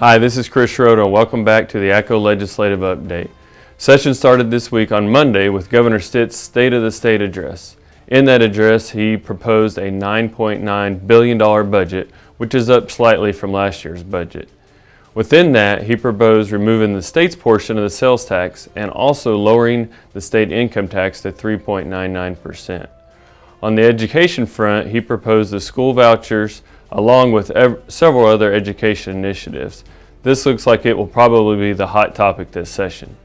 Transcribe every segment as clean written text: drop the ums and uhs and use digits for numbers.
Hi, this is Chris Schroeder, and welcome back to the ACCO Legislative Update. Session started this week on Monday with Governor Stitt's State of the State address. In that address, he proposed a $9.9 billion budget, which is up slightly from last year's budget. Within that, he proposed removing the state's portion of the sales tax and also lowering the state income tax to 3.99%. On the education front, he proposed the school vouchers along with several other education initiatives. This looks like it will probably be the hot topic this session.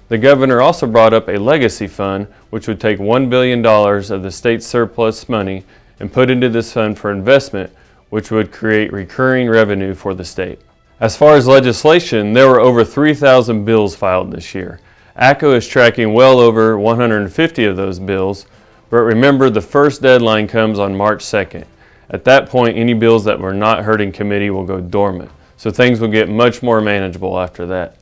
The governor also brought up a legacy fund, which would take $1 billion of the state's surplus money and put into this fund for investment, which would create recurring revenue for the state. As far as legislation, there were over 3,000 bills filed this year. ACCO is tracking well over 150 of those bills, but remember the first deadline comes on March 2nd. At that point, any bills that were not heard in committee will go dormant, so things will get much more manageable after that.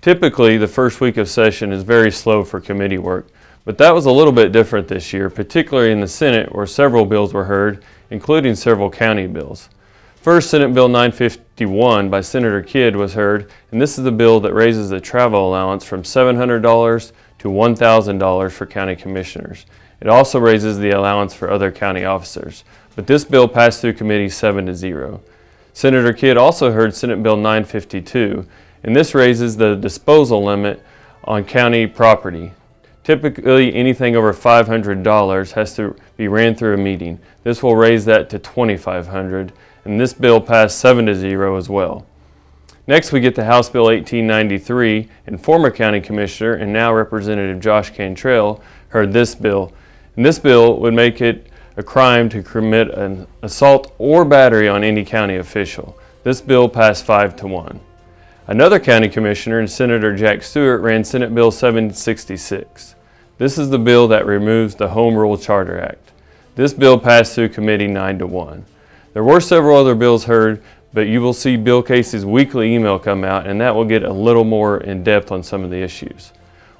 Typically, the first week of session is very slow for committee work, but that was a little bit different this year, particularly in the Senate where several bills were heard, including several county bills. First, Senate Bill 951 by Senator Kidd was heard, and this is the bill that raises the travel allowance from $700 to $1,000 for county commissioners. It also raises the allowance for other county officers. But this bill passed through committee 7-0. Senator Kidd also heard Senate Bill 952, and this raises the disposal limit on county property. Typically, anything over $500 has to be ran through a meeting. This will raise that to $2,500, and this bill passed 7-0 as well. Next, we get to House Bill 1893, and former county commissioner and now Representative Josh Cantrell heard this bill. And this bill would make it a crime to commit an assault or battery on any county official. This bill passed 5-1. Another county commissioner and Senator Jack Stewart ran Senate Bill 766. This is the bill that removes the Home Rule Charter Act. This bill passed through committee 9-1. There were several other bills heard, but you will see Bill Casey's weekly email come out, and that will get a little more in depth on some of the issues.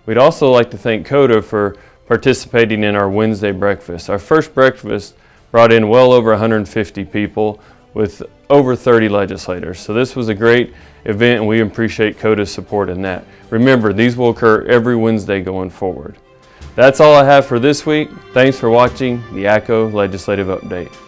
We'd also like to thank CODA for participating in our Wednesday breakfast. Our first breakfast brought in well over 150 people with over 30 legislators. So this was a great event, and we appreciate CODA's support in that. Remember, these will occur every Wednesday going forward. That's all I have for this week. Thanks for watching the ACCO Legislative Update.